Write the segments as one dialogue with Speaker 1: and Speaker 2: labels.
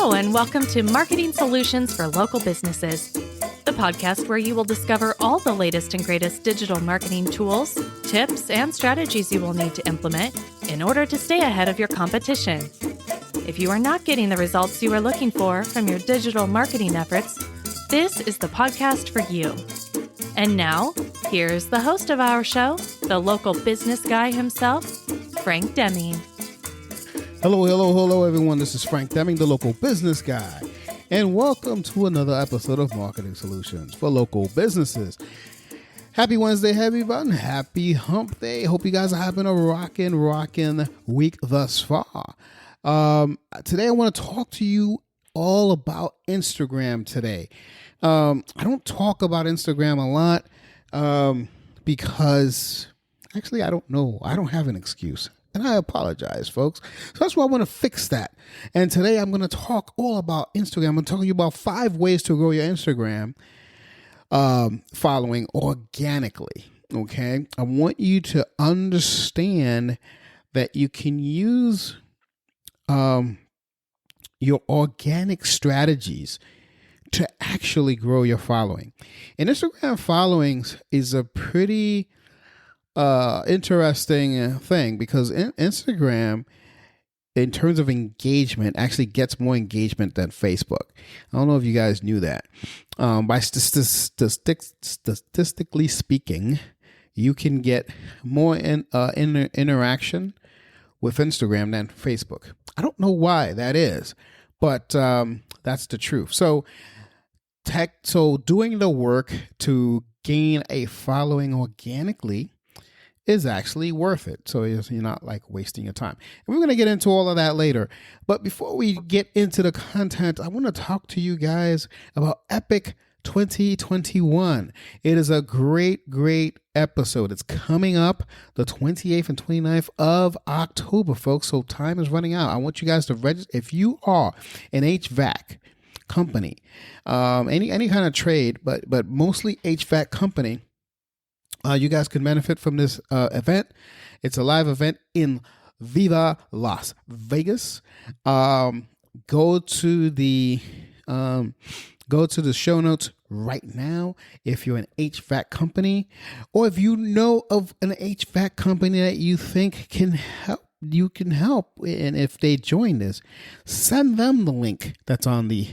Speaker 1: Hello, and welcome to Marketing Solutions for Local Businesses, the podcast where you will discover all the latest and greatest digital marketing tools, tips, and strategies you will need to implement in order to stay ahead of your competition. If you are not getting the results you are looking for from your digital marketing efforts, this is the podcast for you. And now, here's the host of our show, the local business guy himself, Frank Deming.
Speaker 2: Hello, everyone. This is Frank Deming, the local business guy, and welcome to another episode of Marketing Solutions for Local Businesses. Happy Wednesday, everyone. Happy Hump Day. Hope you guys are having a rockin' week thus far. Today, I want to talk to you all about Instagram today. I don't talk about Instagram a lot because actually, I don't know. I don't have an excuse. And I apologize, folks. So that's why I want to fix that. And today I'm going to talk all about Instagram. I'm going to talk to you about 5 ways to grow your Instagram following organically. Okay. I want you to understand that you can use your organic strategies to actually grow your following. And Instagram followings is a pretty interesting thing because Instagram, in terms of engagement, actually gets more engagement than Facebook. I don't know if you guys knew that. By statistically speaking, you can get more interaction with Instagram than Facebook. I don't know why that is, but that's the truth. So doing the work to gain a following organically is actually worth it. So you're not like wasting your time. And we're going to get into all of that later. But before we get into the content, I want to talk to you guys about Epic 2021. It is a great episode. It's coming up the 28th and 29th of October, folks. So time is running out. I want you guys to register. If you are an HVAC company, any kind of trade, but mostly HVAC company, you guys can benefit from this event. It's a live event in Viva Las Vegas. Go to the show notes right now if you're an HVAC company, or if you know of an HVAC company that you think can help. You can help, and if they join this, send them the link that's on the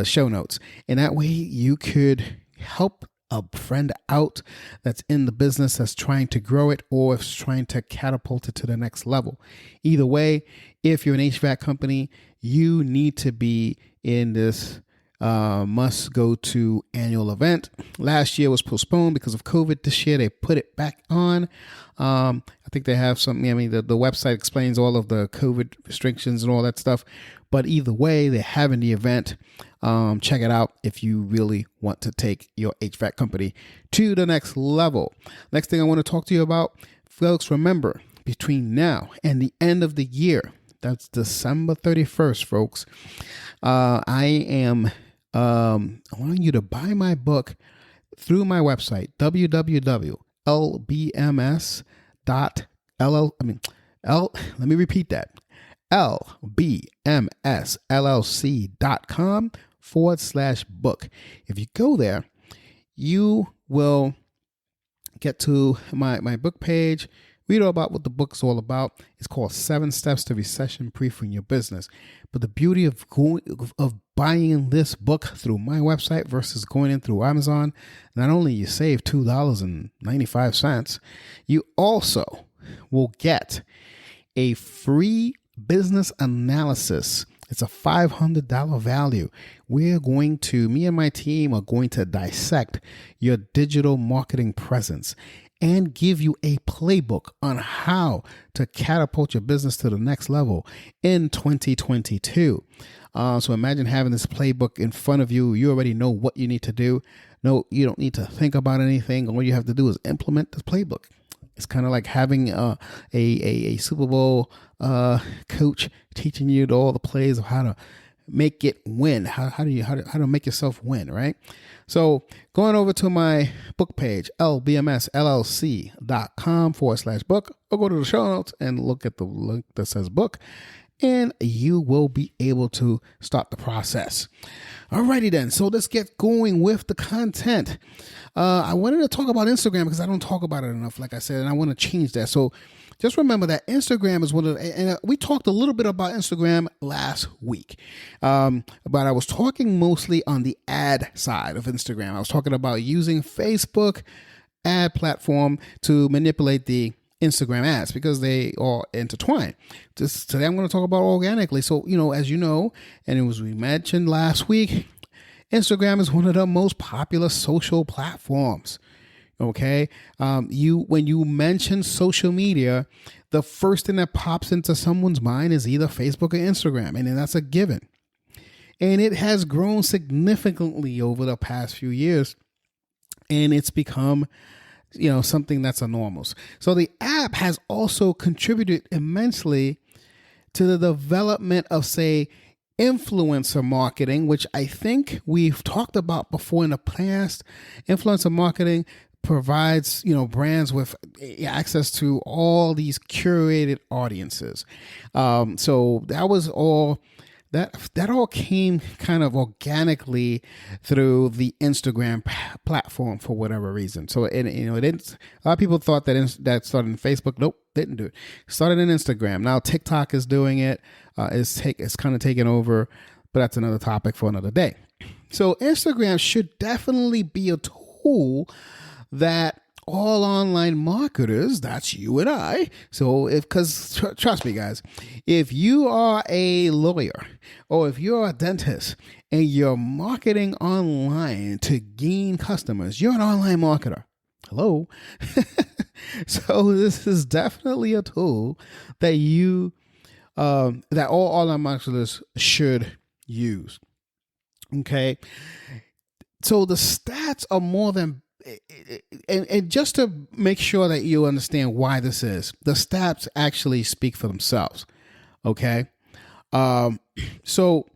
Speaker 2: show notes, and that way you could help a friend out that's in the business, that's trying to grow it, or is trying to catapult it to the next level. Either way, if you're an HVAC company, you need to be in this must go to annual event. Last year was postponed because of COVID. This year they put it back on. I think they have something. I mean, the website explains all of the COVID restrictions and all that stuff. But either way, they're having the event. Check it out if you really want to take your HVAC company to the next level. Next thing I want to talk to you about, folks, remember, between now and the end of the year, that's December 31st, folks, I am wanting you to buy my book through my website, let me repeat that. lbmsllc.com/book. If you go there, you will get to my book page, read all about what the book's all about. It's called 7 Steps to Recession-Proofing Your Business. But the beauty of buying this book through my website versus going in through Amazon, not only you save $2.95, you also will get a free business analysis. It's a $500 value. Me and my team are going to dissect your digital marketing presence and give you a playbook on how to catapult your business to the next level in 2022. So imagine having this playbook in front of you. You already know what you need to do. No, you don't need to think about anything. All you have to do is implement this playbook. It's kind of like having a Super Bowl coach teaching you all the plays of how to make it win. How to make yourself win, right? So going over to my book page, lbmsllc.com/book, or go to the show notes and look at the link that says book, and you will be able to start the process. Alrighty then, so let's get going with the content. I wanted to talk about Instagram because I don't talk about it enough, like I said, and I want to change that. So just remember that Instagram is one of the, and we talked a little bit about Instagram last week, but I was talking mostly on the ad side of Instagram. I was talking about using Facebook ad platform to manipulate the Instagram ads because they are intertwined. Today I'm going to talk about Organically. So, as you know, and it was we mentioned last week, Instagram is one of the most popular social platforms. Okay. When you mention social media, the first thing that pops into someone's mind is either Facebook or Instagram. And then that's a given. And it has grown significantly over the past few years. And it's become something that's enormous. So the app has also contributed immensely to the development of, say, influencer marketing, which I think we've talked about before in the past. Influencer marketing provides, brands with access to all these curated audiences. So that was all. That all came kind of organically through the Instagram platform for whatever reason. So it didn't. A lot of people thought that started in Facebook. Nope, didn't do it. Started in Instagram. Now TikTok is doing it. It's kind of taken over, but that's another topic for another day. So Instagram should definitely be a tool that all online marketers, that's you and I. So because trust me, guys, if you are a lawyer or if you're a dentist and you're marketing online to gain customers, you're an online marketer. Hello. So this is definitely a tool that that all online marketers should use. Okay. So the stats are more than, and just to make sure that you understand why this is, the stats actually speak for themselves. Okay. So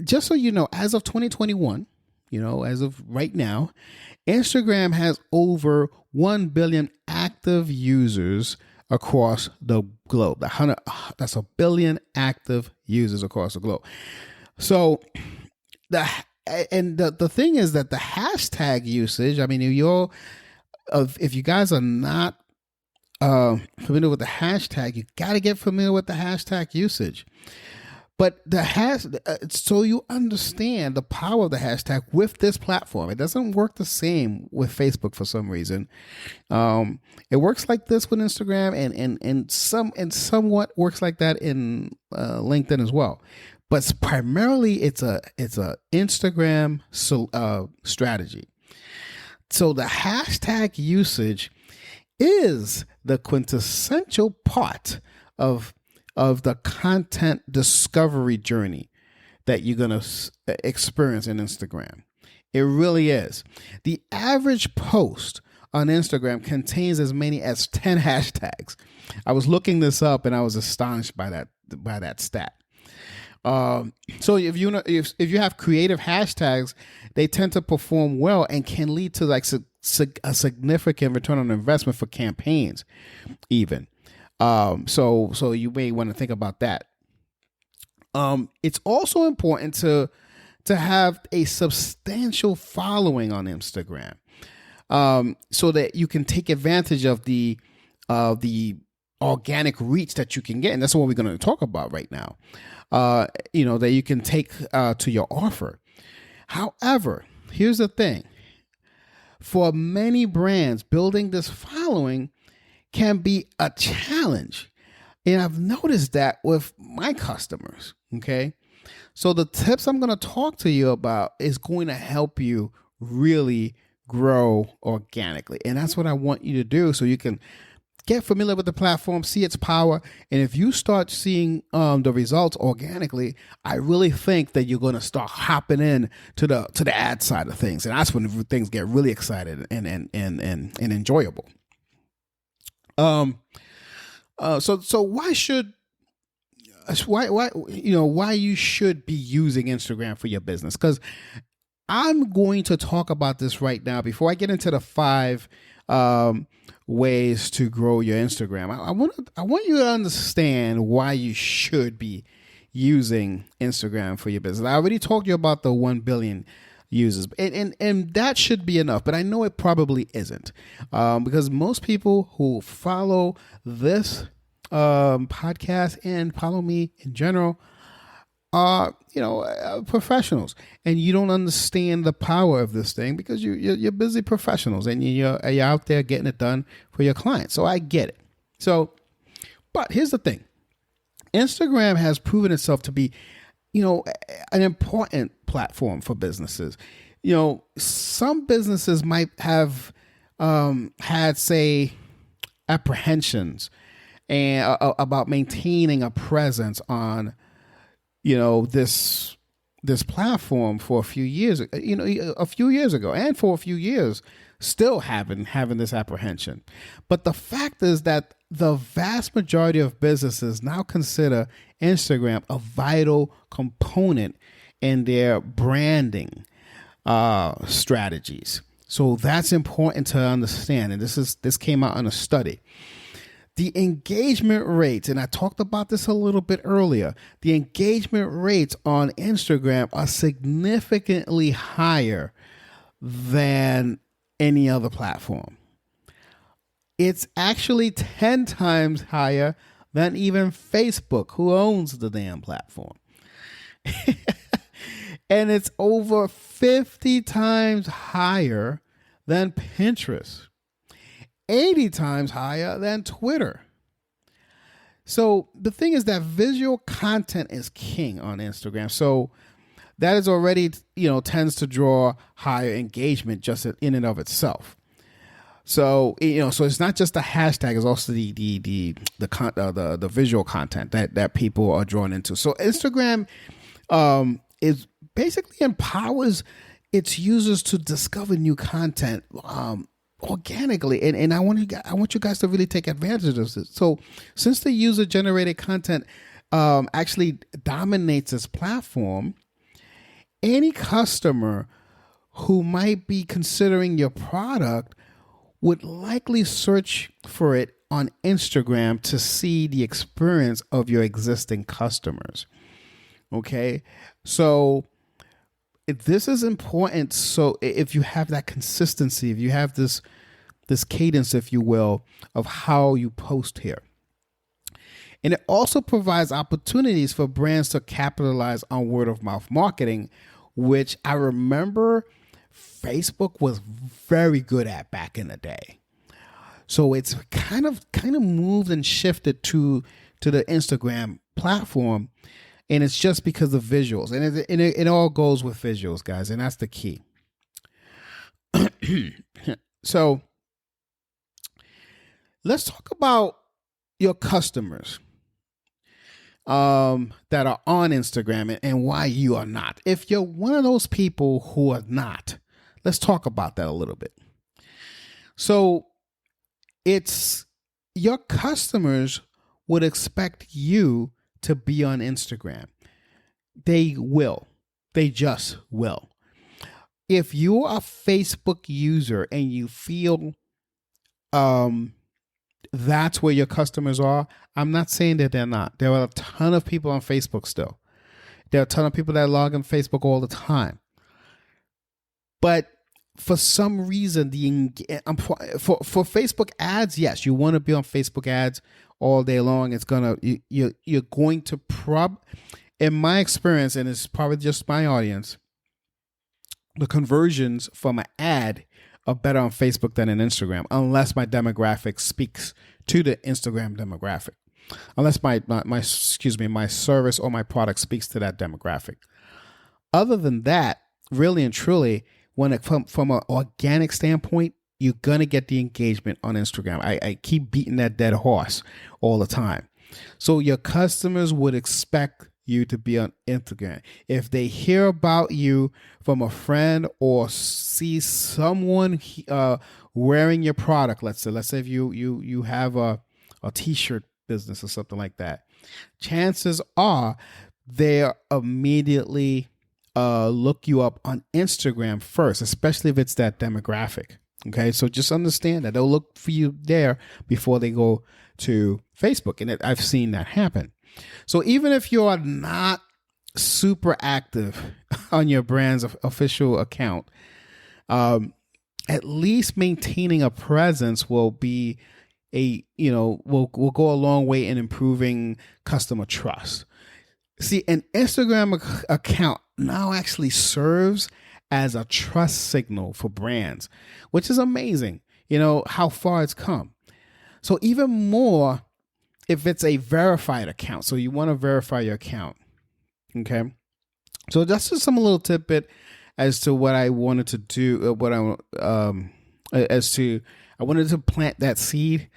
Speaker 2: just so you know, as of 2021, as of right now, Instagram has over 1 billion active users across the globe. That's a billion active users across the globe. So the thing is that the hashtag usage, I mean, if you guys are not familiar with the hashtag, you got to get familiar with the hashtag usage. But so you understand the power of the hashtag with this platform. It doesn't work the same with Facebook for some reason. It works like this with Instagram, and somewhat works like that in LinkedIn as well. But primarily, it's a Instagram strategy. So the hashtag usage is the quintessential part of the content discovery journey that you're going to experience in Instagram. It really is. The average post on Instagram contains as many as 10 hashtags. I was looking this up and I was astonished by that stat. So if you have creative hashtags, they tend to perform well and can lead to like a significant return on investment for campaigns, even. So you may want to think about that. It's also important to have a substantial following on Instagram, so that you can take advantage of the organic reach that you can get, and that's what we're going to talk about right now. That you can take to your offer. However, here's the thing: for many brands, building this following can be a challenge. And I've noticed that with my customers. Okay. So the tips I'm going to talk to you about is going to help you really grow organically. And that's what I want you to do, so you can get familiar with the platform, see its power. And if you start seeing the results organically, I really think that you're going to start hopping in to the ad side of things. And that's when things get really excited and enjoyable. So why you should be using Instagram for your business? Because I'm going to talk about this right now before I get into the 5 ways to grow your Instagram. I want you to understand why you should be using Instagram for your business. I already talked to you about the 1 billion users, and that should be enough, but I know it probably isn't, because most people who follow this podcast and follow me in general are professionals, and you don't understand the power of this thing because you're busy professionals and you're out there getting it done for your clients. So I get it. But here's the thing: Instagram has proven itself to be, an important platform for businesses. Some businesses might have had, say, apprehensions and about maintaining a presence on this platform for a few years, a few years ago, and for a few years still having this apprehension. But the fact is that the vast majority of businesses now consider Instagram a vital component in their branding strategies. So that's important to understand. And this came out in a study. The engagement rates, and I talked about this a little bit earlier, the engagement rates on Instagram are significantly higher than any other platform. It's actually 10 times higher than even Facebook, who owns the damn platform. And it's over 50 times higher than Pinterest. 80 times higher than Twitter. So the thing is that visual content is king on Instagram. So that is already, tends to draw higher engagement just in and of itself. So, so it's not just the hashtag, it's also the visual content that people are drawn into. So Instagram is basically empowers its users to discover new content organically, and I want you guys to really take advantage of this. So since the user generated content actually dominates this platform, any customer who might be considering your product would likely search for it on Instagram to see the experience of your existing customers. Okay, so this is important. So if you have that consistency, if you have this cadence, if you will, of how you post here. And it also provides opportunities for brands to capitalize on word of mouth marketing, which I remember Facebook was very good at back in the day. So it's kind of moved and shifted to the Instagram platform. And it's just because of visuals. And it all goes with visuals, guys. And that's the key. So let's talk about your customers that are on Instagram and why you are not. If you're one of those people who are not, let's talk about that a little bit. So it's your customers would expect you to be on Instagram. They will. They just will. If you're a Facebook user and you feel that's where your customers are, I'm not saying that they're not. There are a ton of people on Facebook still. There are a ton of people that log on Facebook all the time. But for some reason, for Facebook ads, yes, you want to be on Facebook ads all day long. It's you're going to in my experience, and it's probably just my audience, the conversions from an ad are better on Facebook than in Instagram, unless my demographic speaks to the Instagram demographic. Unless my service or my product speaks to that demographic. Other than that, really and truly, from an organic standpoint, you're gonna get the engagement on Instagram. I keep beating that dead horse all the time. So your customers would expect you to be on Instagram. If they hear about you from a friend or see someone wearing your product, let's say if you have a t-shirt business or something like that, chances are they immediately look you up on Instagram first, especially if it's that demographic. Okay, so just understand that they'll look for you there before they go to Facebook. And I've seen that happen. So even if you're not super active on your brand's official account, at least maintaining a presence will be will go a long way in improving customer trust. See, an Instagram account now actually serves as a trust signal for brands, which is amazing, how far it's come. So even more if it's a verified account. So you want to verify your account. Okay. So that's just some little tidbit as to what I wanted to do, I wanted to plant that seed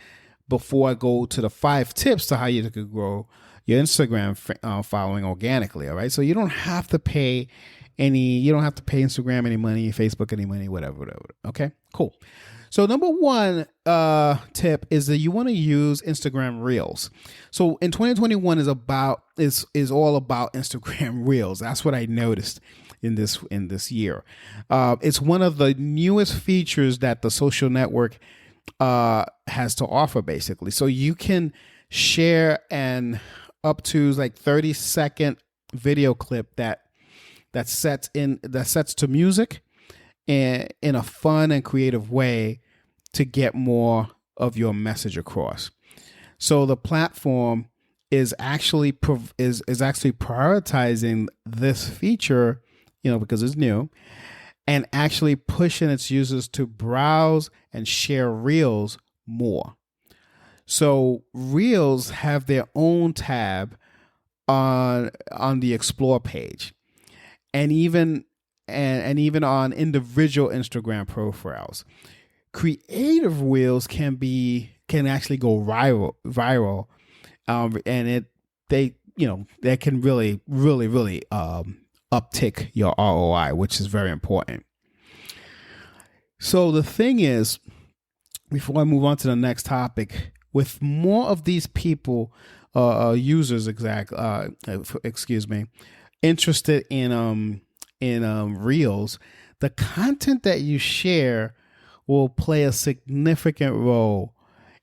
Speaker 2: before I go to the 5 tips to how you could grow your Instagram following organically. All right. So you don't have to pay Instagram any money, Facebook any money, whatever. Okay, cool. So number 1 tip is that you want to use Instagram Reels. So in 2021 is all about Instagram Reels. That's what I noticed in this year. It's one of the newest features that the social network has to offer, basically. So you can share an up to 30-second video clip that sets to music and in a fun and creative way to get more of your message across. So the platform is actually prioritizing this feature, because it's new, and actually pushing its users to browse and share Reels more. So Reels have their own tab on the Explore page, and even on individual Instagram profiles. Creative Reels can actually go viral, and they can really uptick your ROI, which is very important. So the thing is, before I move on to the next topic, with more of these people, users, interested in Reels, the content that you share will play a significant role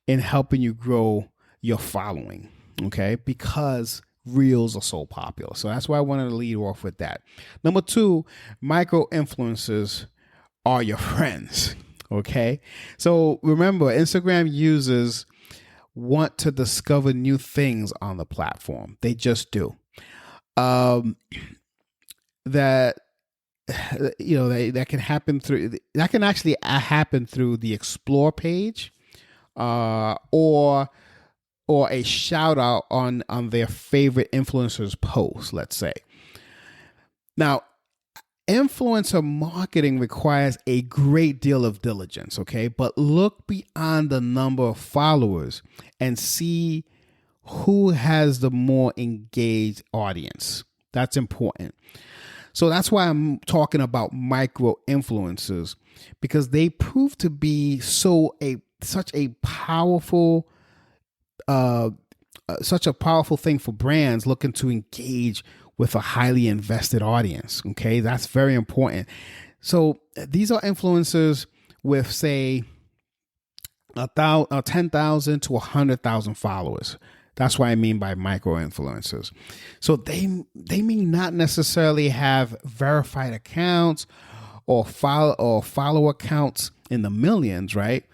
Speaker 2: in helping you grow your following. Okay, because Reels are so popular. So that's why I wanted to lead off with that. Number 2, micro influencers are your friends. Okay, so remember, Instagram users want to discover new things on the platform. They just do. That can happen through the Explore page, or a shout out on their favorite influencers post, let's say. Now, influencer marketing requires a great deal of diligence, okay? But look beyond the number of followers and see who has the more engaged audience. That's important. So that's why I'm talking about micro influencers, because they prove to be such a powerful thing for brands looking to engage with a highly invested audience. Okay, that's very important. So these are influencers with, say, 10,000 to 100,000 followers. That's what I mean by micro influencers. So they may not necessarily have verified accounts or follow accounts in the millions, right?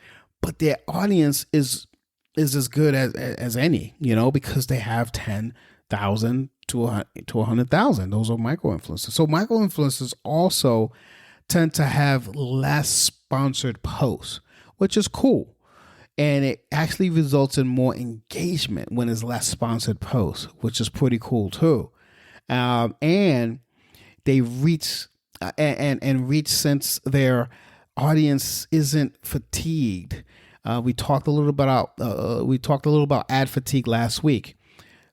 Speaker 2: But their audience is as good as any, because they have 10,000 to 100,000. Those are micro influencers. So micro influencers also tend to have less sponsored posts, which is cool. And it actually results in more engagement when it's less sponsored posts, which is pretty cool too. And they reach since their audience isn't fatigued. We talked a little about ad fatigue last week.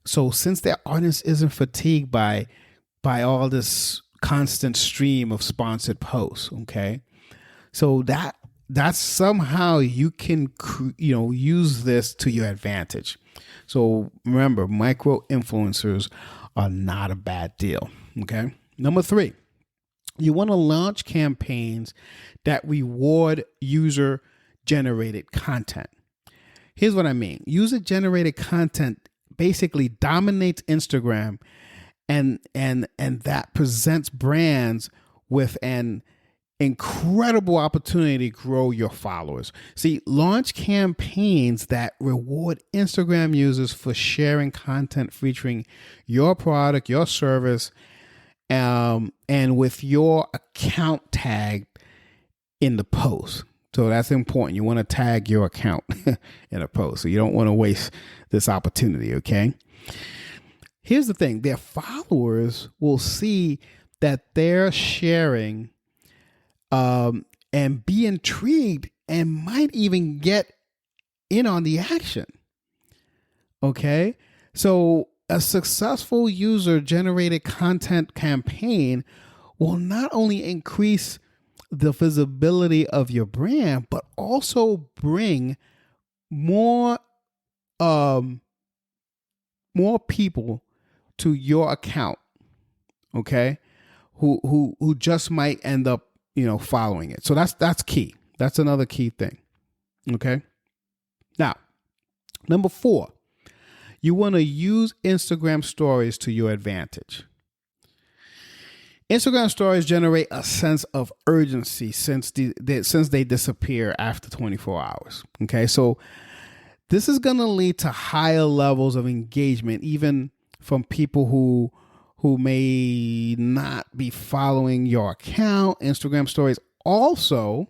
Speaker 2: So since their audience isn't fatigued by all this constant stream of sponsored posts, okay, so that's somehow you can use this to your advantage. So remember, micro influencers are not a bad deal. Okay. Number 3, You want to launch campaigns that reward user-generated content. Here's what I mean. User-generated content basically dominates Instagram, and that presents brands with an incredible opportunity to grow your followers. See, launch campaigns that reward Instagram users for sharing content featuring your product, your service, and with your account tag in the post. So that's important. You want to tag your account in a post. So you don't want to waste this opportunity, okay? Here's the thing. Their followers will see that they're sharing and be intrigued and might even get in on the action. Okay? So a successful user-generated content campaign will not only increase the visibility of your brand, but also bring more people to your account, okay, who just might end up, following it. So that's key. That's another key thing. Okay. Now, number 4, you want to use Instagram stories to your advantage. Instagram stories generate a sense of urgency since they disappear after 24 hours. Okay. So this is going to lead to higher levels of engagement, even from people who may not be following your account. Instagram stories also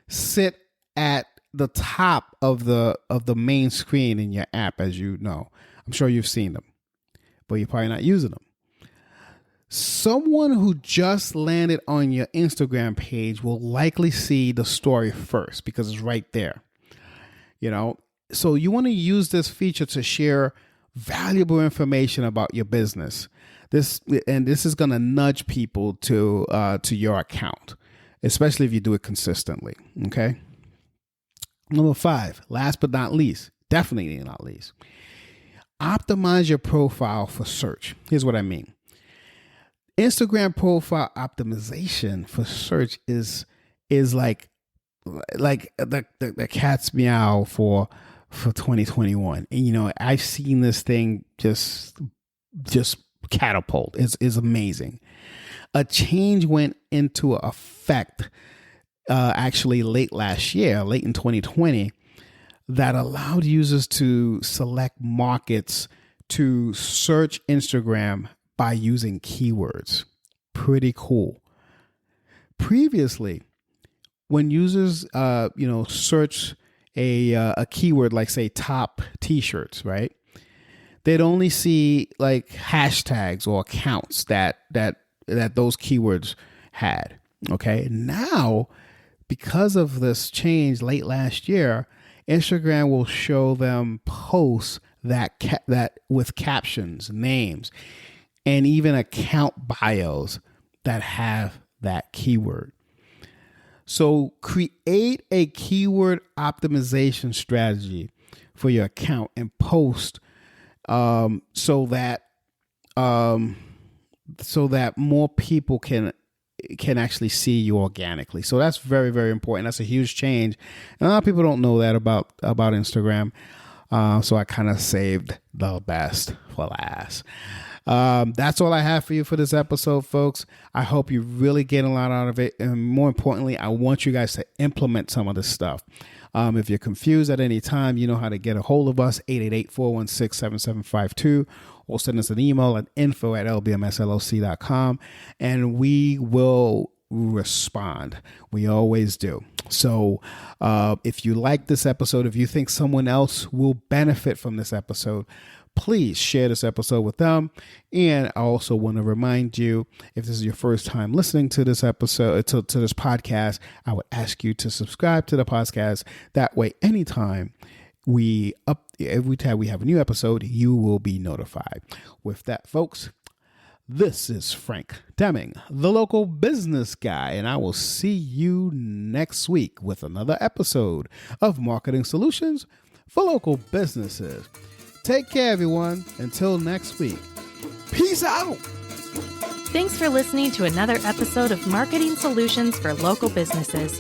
Speaker 2: sit at the top of the main screen in your app, as you know. I'm sure you've seen them, but you're probably not using them. Someone who just landed on your Instagram page will likely see the story first because it's right there. So you want to use this feature to share valuable information about your business. This is going to nudge people to your account, especially if you do it consistently. Okay. Number 5, last but not least, definitely not least, optimize your profile for search. Here's what I mean. Instagram profile optimization for search is like the cat's meow for 2021. And I've seen this thing just catapult. It's amazing. A change went into effect actually late last year, late in 2020, that allowed users to select markets to search Instagram by using keywords. Pretty cool. Previously, when users search a keyword like, say, top t-shirts, right, they'd only see like hashtags or accounts that those keywords had. Okay. Now, because of this change late last year, Instagram will show them posts that with captions, names, and even account bios that have that keyword. So create a keyword optimization strategy for your account and post so that more people can actually see you organically. So that's very, very important. That's a huge change. And a lot of people don't know that about Instagram. So I kind of saved the best for last. That's all I have for you for this episode, folks. I hope you really get a lot out of it. And more importantly, I want you guys to implement some of this stuff. If you're confused at any time, you know how to get a hold of us, 888-416-7752, or send us an email at info@lbmsloc.com, and we will respond. We always do. So if you like this episode, if you think someone else will benefit from this episode, please share this episode with them. And I also want to remind you, if this is your first time listening to this episode, to this podcast, I would ask you to subscribe to the podcast. That way, anytime every time we have a new episode, you will be notified. With that, folks, this is Frank Deming, the local business guy, and I will see you next week with another episode of Marketing Solutions for Local Businesses. Take care, everyone. Until next week. Peace out.
Speaker 1: Thanks for listening to another episode of Marketing Solutions for Local Businesses,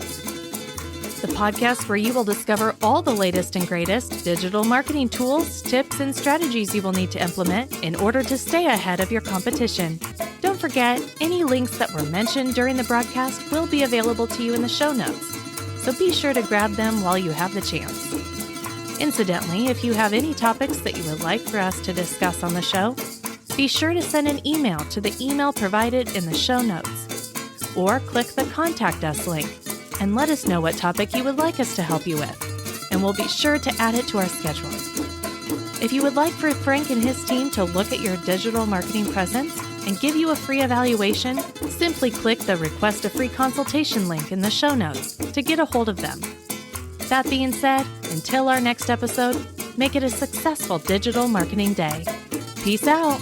Speaker 1: the podcast where you will discover all the latest and greatest digital marketing tools, tips, and strategies you will need to implement in order to stay ahead of your competition. Don't forget, any links that were mentioned during the broadcast will be available to you in the show notes, so be sure to grab them while you have the chance. Incidentally, if you have any topics that you would like for us to discuss on the show, be sure to send an email to the email provided in the show notes, or click the Contact Us link and let us know what topic you would like us to help you with, and we'll be sure to add it to our schedule. If you would like for Frank and his team to look at your digital marketing presence and give you a free evaluation, simply click the Request a Free Consultation link in the show notes to get a hold of them. That being said, until our next episode, make it a successful digital marketing day. Peace out.